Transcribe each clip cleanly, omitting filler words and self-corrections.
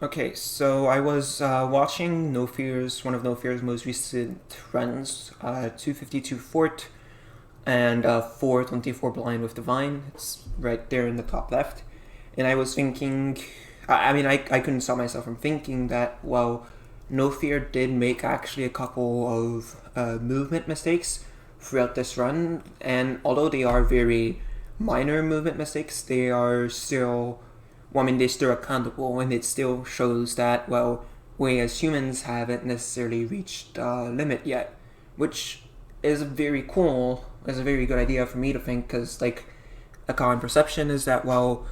Okay, so I was watching one of NoFear's most recent runs, 252 Fort and 424 Blind with Divine. It's right there in the top left. And I was thinking, I couldn't stop myself from thinking that, well, NoFear did make actually a couple of movement mistakes throughout this run. And although they are very minor movement mistakes, they are still they're still accountable, and it still shows that, well, we as humans haven't necessarily reached the limit yet, which is very cool, is a very good idea for me to think, because, like, a common perception is that, well,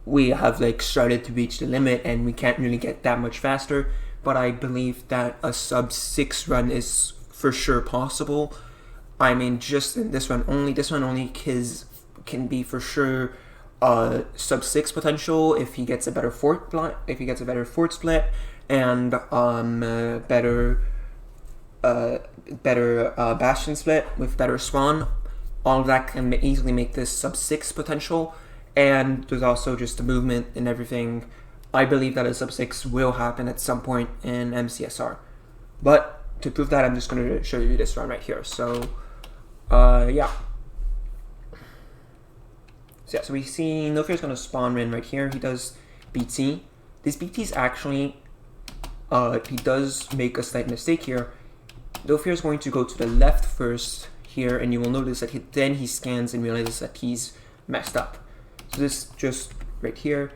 we have, like, started to reach the limit and we can't really get that much faster, but I believe that a sub 6 run is for sure possible. I mean, just in this one only can be for sure sub 6 potential if he gets a better fort split and better bastion split with better spawn. All of that can easily make this sub 6 potential, and there's also just the movement and everything. I believe that a sub 6 will happen at some point in MCSR, but to prove that, I'm just going to show you this run right here. So yeah. So we see NoFear's going to spawn in right here. He does BT. This BT is actually, he does make a slight mistake here. NoFear is going to go to the left first here, and you will notice that then he scans and realizes that he's messed up. So this just right here,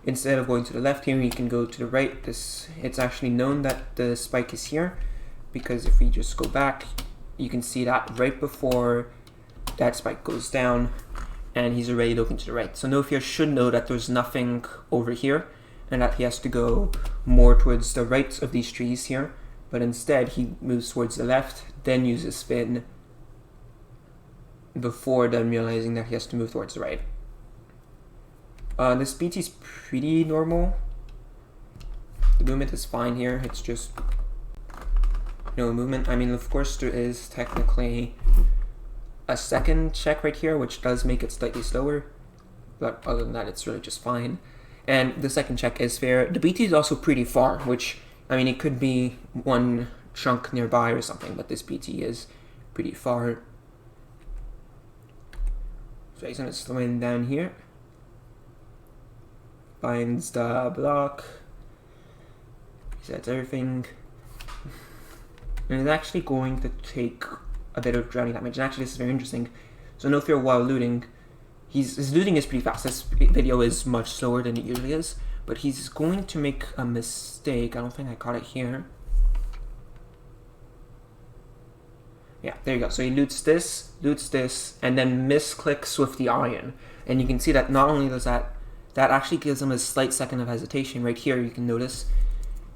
instead of going to the left here, he can go to the right. It's actually known that the spike is here, because if we just go back, you can see that right before that spike goes down, and he's already looking to the right. So NoFear should know that there's nothing over here, and that he has to go more towards the right of these trees here. But instead, he moves towards the left, then uses spin, before then realizing that he has to move towards the right. This BT is pretty normal. The movement is fine here. It's just no movement. I mean, of course, there is technically a second check right here, which does make it slightly slower, but other than that, it's really just fine. And the second check is fair. The BT is also pretty far, which, I mean, it could be one chunk nearby or something, but this BT is pretty far. So he's gonna slow in down here. Binds the block. Sets everything. And it's actually going to take a bit of drowning damage. And actually, this is very interesting. So NoFear, while looting, his looting is pretty fast. This video is much slower than it usually is, but he's going to make a mistake. I don't think I caught it here. Yeah, there you go. So he loots this, and then misclicks with the iron. And you can see that not only does that actually gives him a slight second of hesitation right here, you can notice.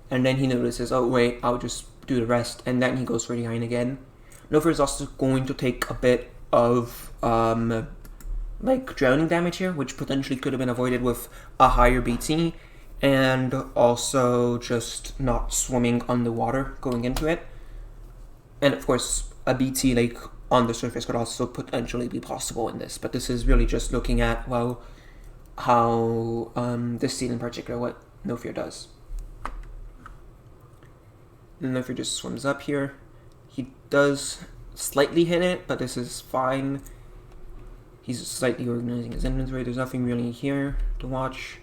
And then he notices, oh wait, I'll just do the rest, and then he goes for the iron again. NoFear is also going to take a bit of like drowning damage here, which potentially could have been avoided with a higher BT, and also just not swimming underwater going into it. And of course, a BT like on the surface could also potentially be possible in this, but this is really just looking at, well, how this scene in particular, what NoFear does. And NoFear just swims up here. He does slightly hit it, but this is fine. He's slightly organizing his inventory. There's nothing really here to watch.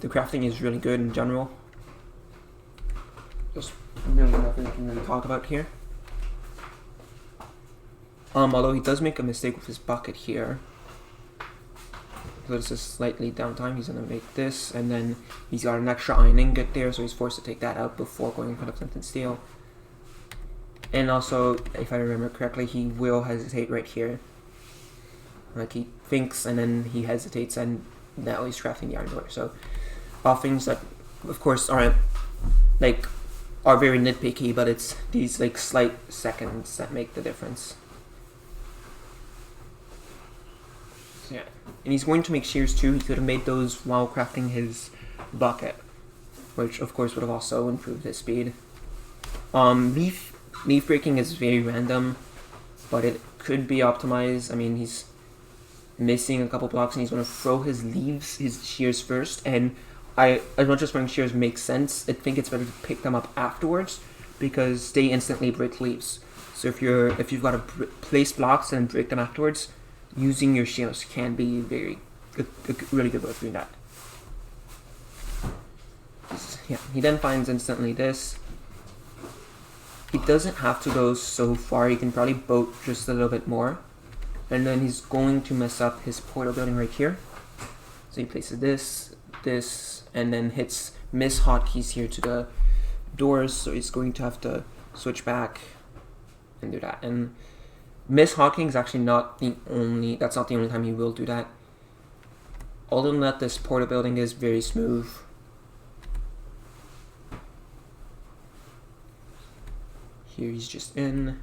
The crafting is really good in general. There's really nothing we can really talk about here. Although he does make a mistake with his bucket here. So this is slightly downtime. He's gonna make this, and then he's got an extra iron ingot there, so he's forced to take that out before going for the flint and steel. And also, if I remember correctly, he will hesitate right here. Like, he thinks, and then he hesitates, and now he's crafting the iron door. So, all things that, of course, are very nitpicky, but it's these like slight seconds that make the difference. So, yeah. And he's going to make shears too. He could have made those while crafting his bucket, which of course would have also improved his speed. Leaf breaking is very random, but it could be optimized. I mean, missing a couple blocks, and he's going to throw his leaves, his shears first. And as much as throwing shears makes sense, I think it's better to pick them up afterwards because they instantly break leaves. So if you've got to place blocks and break them afterwards, using your shears can be a really good way of doing that. Yeah, he then finds instantly this. He doesn't have to go so far. He can probably boat just a little bit more. And then he's going to mess up his portal building right here. So he places this, and then hits miss hotkeys here to the doors. So he's going to have to switch back and do that. And miss hotkeys is actually that's not the only time he will do that. Other than that, this portal building is very smooth. Here he's just in,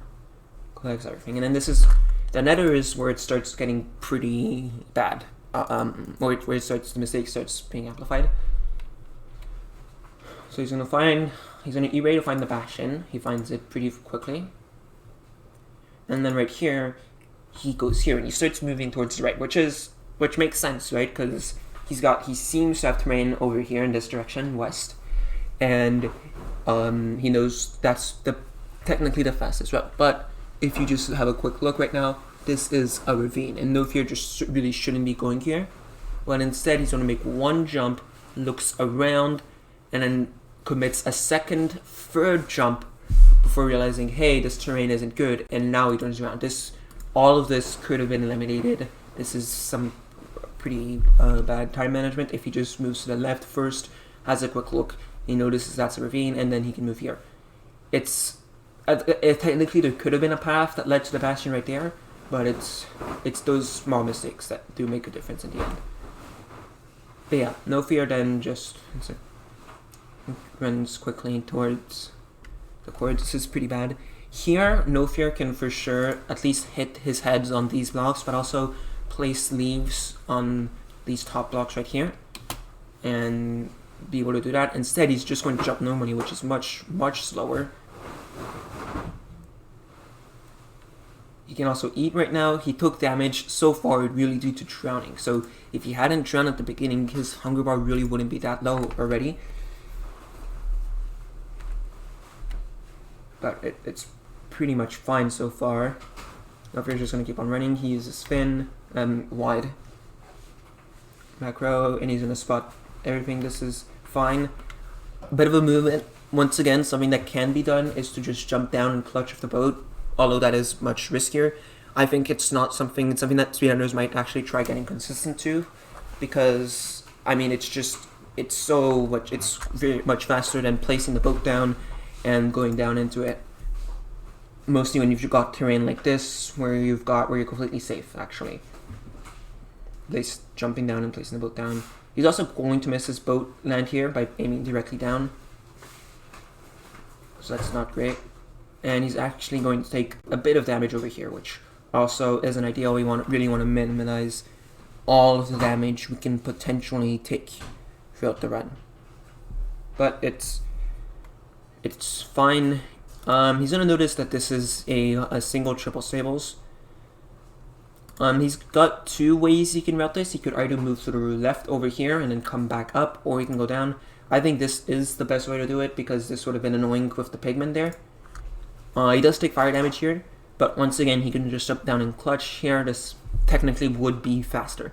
collects everything, and then this is the nether is where it starts getting pretty bad. Where the mistake starts being amplified. So he's gonna E-ray to find the bastion. He finds it pretty quickly, and then right here, he goes here and he starts moving towards the right, which makes sense, right? Because he seems to have terrain over here in this direction, west, and he knows that's technically the fastest route. But if you just have a quick look right now, this is a ravine, and NoFear just really shouldn't be going here. But instead, he's going to make one jump, looks around, and then commits a third jump before realizing, hey, this terrain isn't good, and now he turns around. All of this could have been eliminated. This is some pretty bad time management. If he just moves to the left first, has a quick look, he notices that's a ravine, and then he can move here. Technically, there could have been a path that led to the bastion right there, but it's those small mistakes that do make a difference in the end. But yeah, NoFear then just runs quickly towards the core. This is pretty bad. Here, NoFear can for sure at least hit his heads on these blocks, but also place leaves on these top blocks right here, and be able to do that. Instead, he's just going to jump normally, which is much, much slower. He can also eat right now. He took damage so far really due to drowning. So if he hadn't drowned at the beginning, his hunger bar really wouldn't be that low already. But it's pretty much fine so far. NoFear's just going to keep on running. He uses Fin, wide macro, and he's going to spot everything. This is fine. A bit of a movement. Once again, something that can be done is to just jump down and clutch with the boat, although that is much riskier. I think it's something that speedrunners might actually try getting consistent to, because I mean it's very much faster than placing the boat down and going down into it. Mostly when you've got terrain like this, where you're completely safe actually. Jumping down and placing the boat down. He's also going to miss his boat land here by aiming directly down. So that's not great. And he's actually going to take a bit of damage over here, which also isn't ideal. We really want to minimize all of the damage we can potentially take throughout the run. But it's fine. He's going to notice that this is a single triple stables. He's got two ways he can route this. He could either move to the left over here and then come back up, or he can go down. I think this is the best way to do it, because this would have been annoying with the pigment there. He does take fire damage here, but once again, he can just jump down and clutch here. This technically would be faster,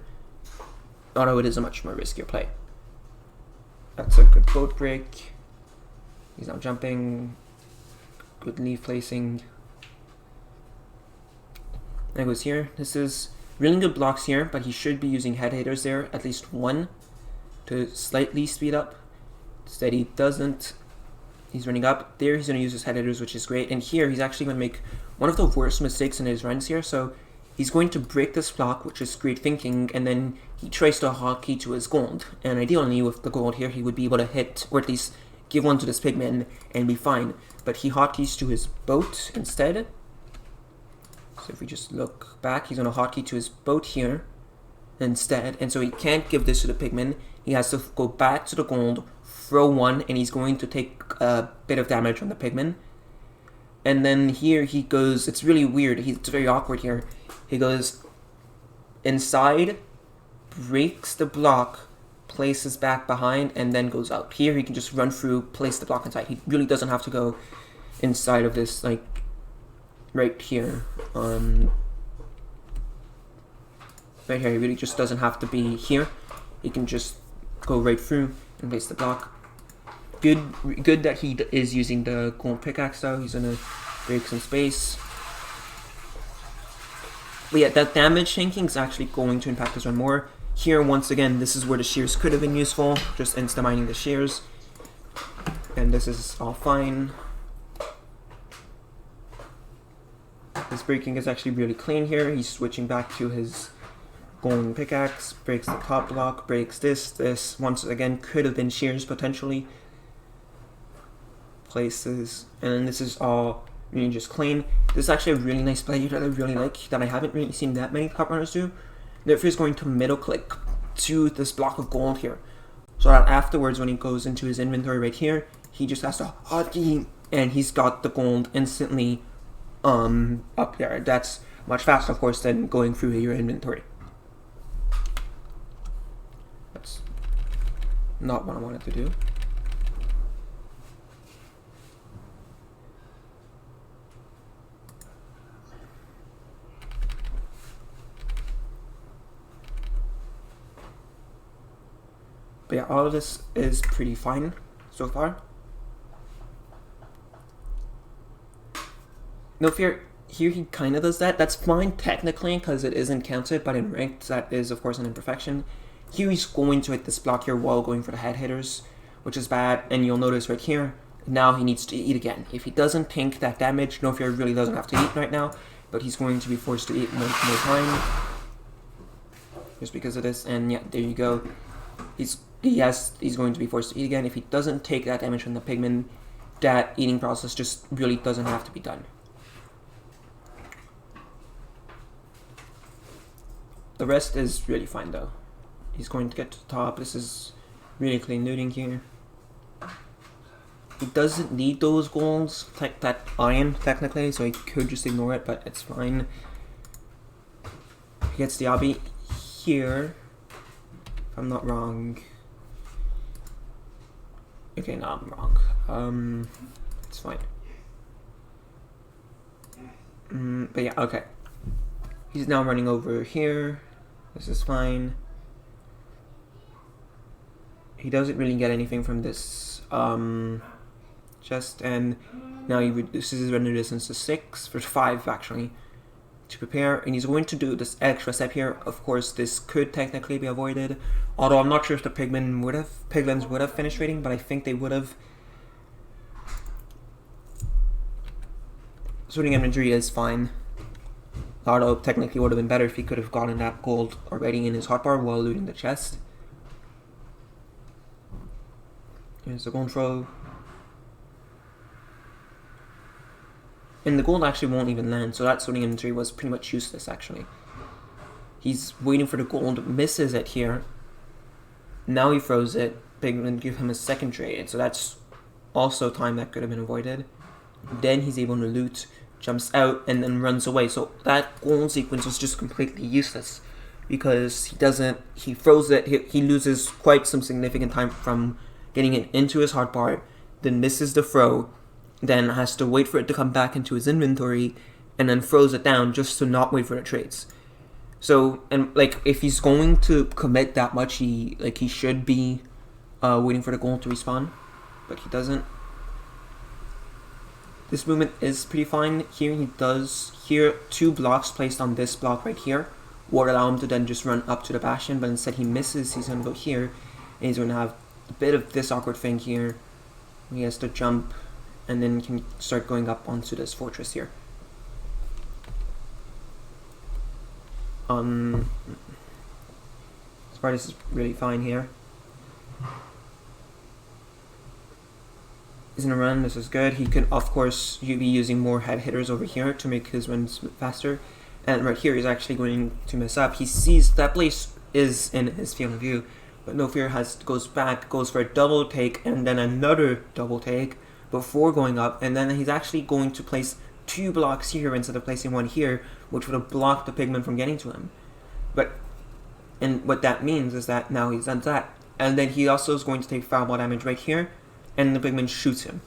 although it is a much more riskier play. That's a good boat break. He's now jumping. Good leaf placing. There goes here. This is really good blocks here, but he should be using head hitters there, at least one, to slightly speed up. Instead, he doesn't. He's running up. There, he's going to use his head hitters, which is great. And here, he's actually going to make one of the worst mistakes in his runs here. So he's going to break this block, which is great thinking, and then he tries to hotkey to his gold. And ideally, with the gold here, he would be able to hit, or at least give one to this pigman and be fine. But he hotkeys to his boat instead. So if we just look back, he's going to hotkey to his boat here instead. And so he can't give this to the pigman. He has to go back to the gold, throw one, and he's going to take a bit of damage from the pigman. And then here he goes, it's really weird, it's very awkward here. He goes inside, breaks the block, places back behind, and then goes out. Here he can just run through, place the block inside. He really doesn't have to go inside of this, like, right here. Right here, he really just doesn't have to be here. He can just go right through and place the block. Good that he is using the gold pickaxe though. He's gonna break some space. But yeah, that damage tanking is actually going to impact his run more. Here, once again, this is where the shears could have been useful. Just insta-mining the shears. And this is all fine. His breaking is actually really clean here. He's switching back to his golden pickaxe. Breaks the top block, breaks this. This, once again, could have been shears potentially. Places. And then this is all really just clean. This is actually a really nice play that I really like, that I haven't really seen that many top runners do. Therefore, he's going to middle click to this block of gold here, so that afterwards, when he goes into his inventory right here, he just has to hotkey, and he's got the gold instantly up there. That's much faster, of course, than going through your inventory. That's not what I wanted to do. But yeah, all of this is pretty fine so far. NoFear, here he kind of does that. That's fine technically because it isn't counted, but in ranked that is of course an imperfection. Here he's going to hit this block here while going for the head hitters, which is bad. And you'll notice right here, now he needs to eat again. If he doesn't tank that damage, NoFear really doesn't have to eat right now, but he's going to be forced to eat more time. Just because of this, and yeah, there you go. He's going to be forced to eat again. If he doesn't take that damage from the pigman, that eating process just really doesn't have to be done. The rest is really fine though. He's going to get to the top. This is really clean looting here. He doesn't need those golds, like that iron technically, so he could just ignore it, but it's fine. He gets the obby here, if I'm not wrong. Okay, no, I'm wrong. It's fine. But yeah, okay. He's now running over here. This is fine. He doesn't really get anything from this chest, and now he reduces his render distance to 6 for 5 actually to prepare, and he's going to do this extra step here. Of course, this could technically be avoided, although I'm not sure if the piglins would have finished raiding, but I think they would have. Sorting inventory is fine, although technically would have been better if he could have gotten that gold already in his hotbar while looting the chest. Here's the gold throw. And the gold actually won't even land, so that sorting inventory was pretty much useless actually. He's waiting for the gold, misses it here. Now he throws it, pigmen give him a second trade, so that's also time that could have been avoided. Then he's able to loot, jumps out, and then runs away. So that gold sequence was just completely useless because he throws it, he loses quite some significant time from getting it into his hotbar, then misses the throw, then has to wait for it to come back into his inventory, and then throws it down just to not wait for the trades. So, and like, if he's going to commit that much, he should be waiting for the gold to respawn, but he doesn't. This movement is pretty fine. Here he does, here 2 blocks placed on this block right here would allow him to then just run up to the bastion, but instead he misses. He's going to go here, and he's going to have a bit of this awkward thing here. He has to jump, and then can start going up onto this fortress here. This part is really fine here. He's gonna run, this is good. He can, of course, be using more head hitters over here to make his runs faster. And right here, he's actually going to mess up. He sees that place is in his field of view, but NoFear goes back, goes for a double take, and then another double take before going up, and then he's actually going to place 2 blocks here instead of placing 1 here, which would have blocked the pigman from getting to him. And what that means is that now he's done that. And then he also is going to take fireball damage right here, and the pigman shoots him.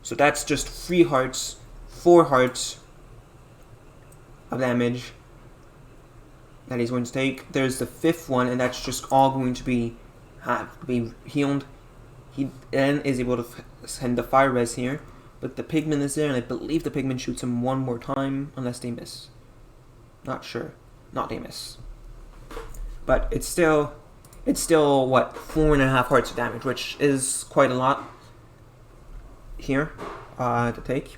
So that's just 3 hearts, 4 hearts of damage that he's going to take. There's the 5th one, and that's just all going to be healed. He then is able to send the fire res here, but the pigman is there, and I believe the pigman shoots him one more time, unless they miss. Not sure. Not they miss. But it's still what, 4.5 hearts of damage, which is quite a lot here to take.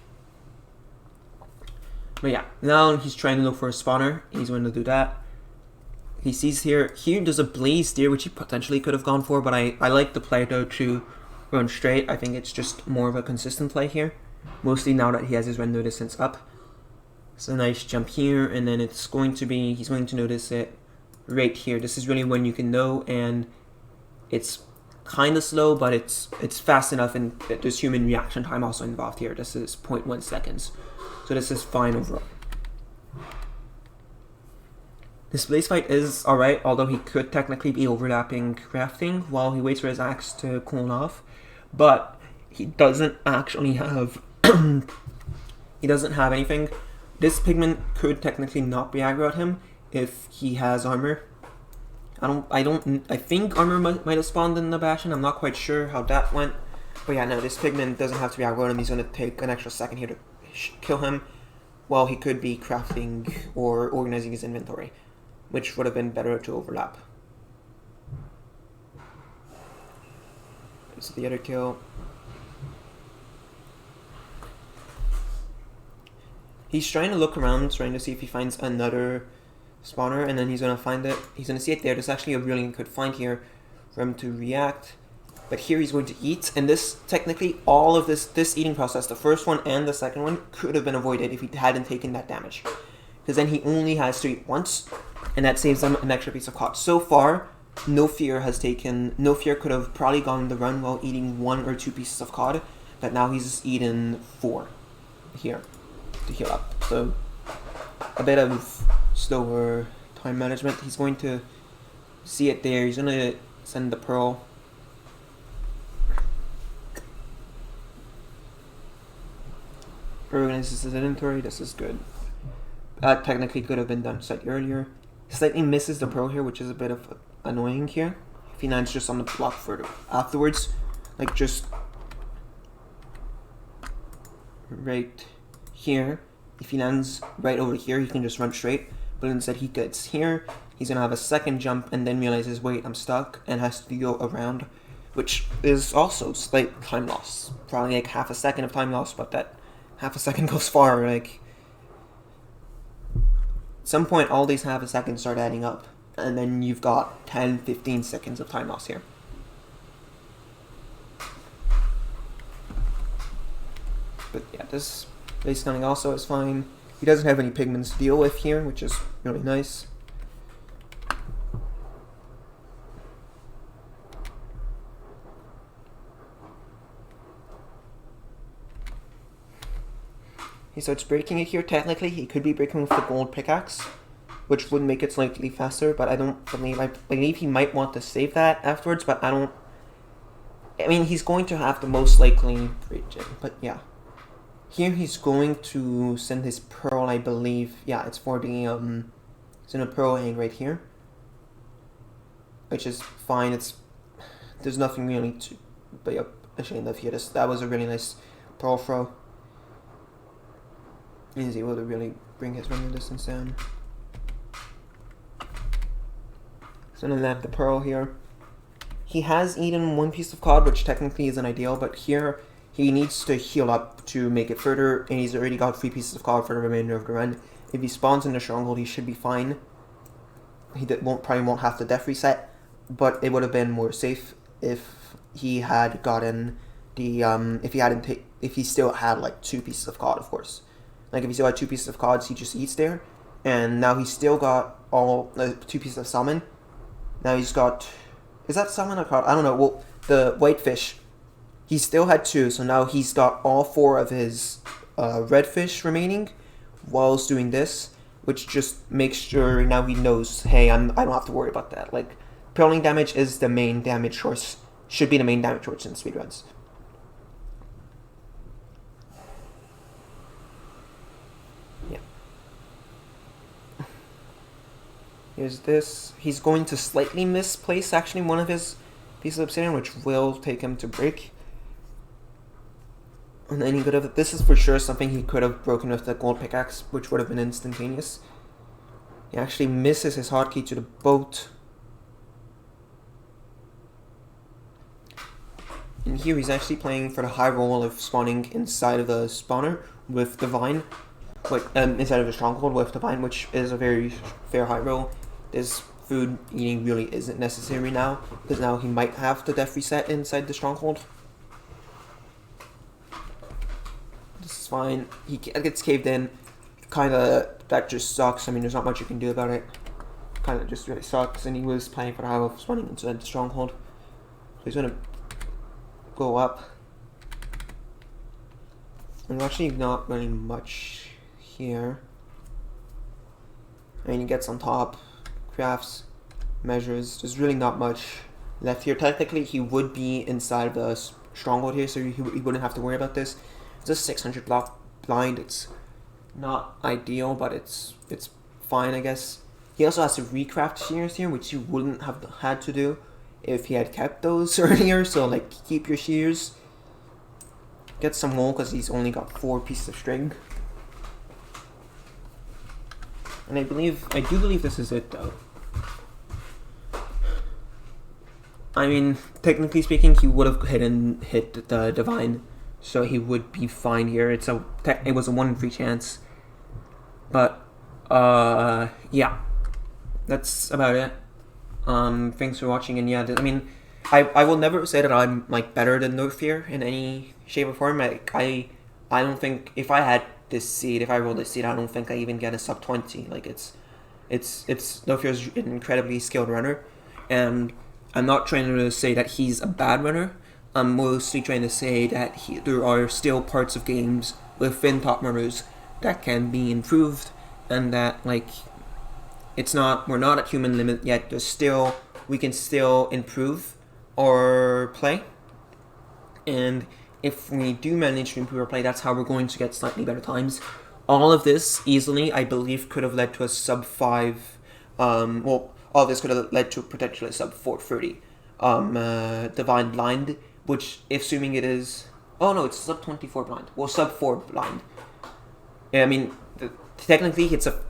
But yeah, now he's trying to look for a spawner. He's going to do that. He sees here there's a blaze deer, which he potentially could have gone for, but I like the play though to run straight. I think it's just more of a consistent play here, mostly now that he has his render distance up. So nice jump here, and then he's going to notice it right here. This is really when you can know, and it's kind of slow, but it's fast enough, and there's human reaction time also involved here. This is 0.1 seconds, so this is fine overall. This blaze fight is alright, although he could technically be overlapping crafting while he waits for his axe to cool off, but he doesn't actually have he doesn't have anything. This pigman could technically not be aggro at him if he has armor. I think armor might have spawned in the Bastion. I'm not quite sure how that went. But yeah, no, this pigman doesn't have to be aggro at him. He's going to take an extra second here to kill him while he could be crafting or organizing his inventory, which would have been better to overlap. This is the other kill. He's trying to look around, trying to see if he finds another spawner, and then he's going to find it. He's going to see it there. There's actually a really good find here for him to react. But here he's going to eat, and this, technically, all of this eating process, the first one and the second one, could have been avoided if he hadn't taken that damage. Because then he only has to eat once, and that saves him an extra piece of cod. So far, NoFear could have probably gone the run while eating 1 or 2 pieces of cod, but now he's eaten 4 here to heal up. So a bit of slower time management. He's going to see it there. He's going to send the pearl. Organizes his inventory. This is good. That technically could have been done slightly earlier. Slightly misses the pearl here, which is a bit of annoying here. If he lands just on the block further afterwards, like just right here. If he lands right over here, he can just run straight. But instead he gets here, he's going to have a second jump and then realizes, wait, I'm stuck, and has to go around, which is also slight time loss. Probably like half a second of time loss, but that half a second goes far. Like, at some point, all these half a seconds start adding up, and then you've got 10-15 seconds of time loss here. But yeah, this base stunning also is fine. He doesn't have any pigments to deal with here, which is really nice. He starts breaking it here. Technically, he could be breaking with the gold pickaxe, which would make it slightly faster, but I believe he might want to save that afterwards, but I mean, he's going to have to most likely breach it, but yeah. Here he's going to send his pearl, I believe. Yeah, it's for the, it's in a pearl hang right here. Which is fine. There's nothing really to be ashamed of here. That was a really nice pearl throw. He's able to really bring his running distance down. So then I have the pearl here. He has eaten 1 piece of cod, which technically isn't ideal, but here he needs to heal up to make it further, and he's already got 3 pieces of cod for the remainder of the run. If he spawns in the stronghold, he should be fine. He probably won't have to death reset, but it would have been more safe if he had gotten the if he still had like 2 pieces of cod, of course. Like if he still had 2 pieces of cod, he just eats there, and now he's still got all 2 pieces of salmon. Now he's got, is that salmon or cod? I don't know. Well, the whitefish, he still had 2, so now he's got all 4 of his redfish remaining whilst doing this. which just makes sure now he knows, hey, I don't have to worry about that. Like, purling damage is the main damage source, should be the main damage source in speedruns. Yeah. Here's this. He's going to slightly misplace actually one of his pieces of obsidian, which will take him to break. And then he could have, this is for sure something he could have broken with the gold pickaxe, which would have been instantaneous. He actually misses his hotkey to the boat. And here he's actually playing for the high roll of spawning inside of the spawner with Divine. Inside of the stronghold with Divine, which is a very fair high roll. This food eating really isn't necessary now, because now he might have the death reset inside the stronghold. This is fine. He gets caved in. That just sucks. I mean, there's not much you can do about it. Kind of just really sucks. And he was playing for the high roll of spawning inside the stronghold. So he's gonna go up. And actually not really much here. I mean, he gets on top, crafts, measures. There's really not much left here. Technically, he would be inside the stronghold here, so he wouldn't have to worry about this. It's a 600 block blind. It's not ideal, but it's fine, I guess. He also has to recraft shears here, which you wouldn't have had to do if he had kept those earlier. So, like, keep your shears. Get some wool, because he's only got 4 pieces of string. And I do believe this is it, though. I mean, technically speaking, he would have hit the Divine, so he would be fine here. It was a 1 in 3 chance. But, yeah. That's about it. Thanks for watching, and yeah, I mean, I will never say that I'm, like, better than NoFear in any shape or form. Like, I don't think, if I had this seed, if I roll this seed, I don't think I even get a sub 20. Like, it's NoFear's an incredibly skilled runner, and I'm not trying to say that he's a bad runner. I'm mostly trying to say that there are still parts of games within top runners that can be improved, and that, like, we're not at human limit yet. We can still improve our play, and if we do manage to improve our play, that's how we're going to get slightly better times. All of this easily, I believe, could have led to a sub 5. All of this could have led to potentially a sub 430 Divine Blind, which, assuming it is, oh no, it's sub 24 blind. Well, sub 4 blind. Yeah, I mean, technically it's a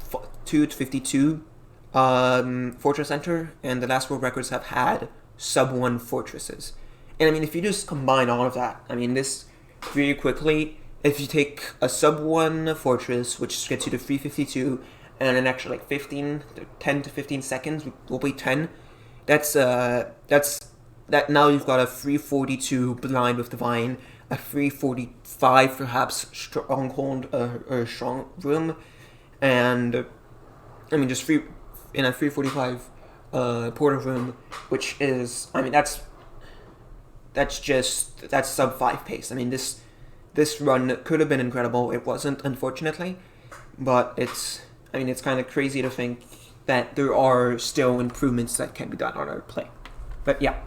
2 to 52 fortress enter, and the last world records have had sub 1 fortresses. And I mean, if you just combine all of that, I mean, this very quickly, if you take a sub 1 fortress, which gets you to 352, and an extra like 10 to 15 seconds, will be 10. That now you've got a 342 blind with Divine, a 345 perhaps stronghold or strong room, and I mean just in a 345 portal room, which is, I mean, that's sub 5 pace. I mean, this run could have been incredible. It wasn't, unfortunately, but it's kind of crazy to think that there are still improvements that can be done on our play. But yeah.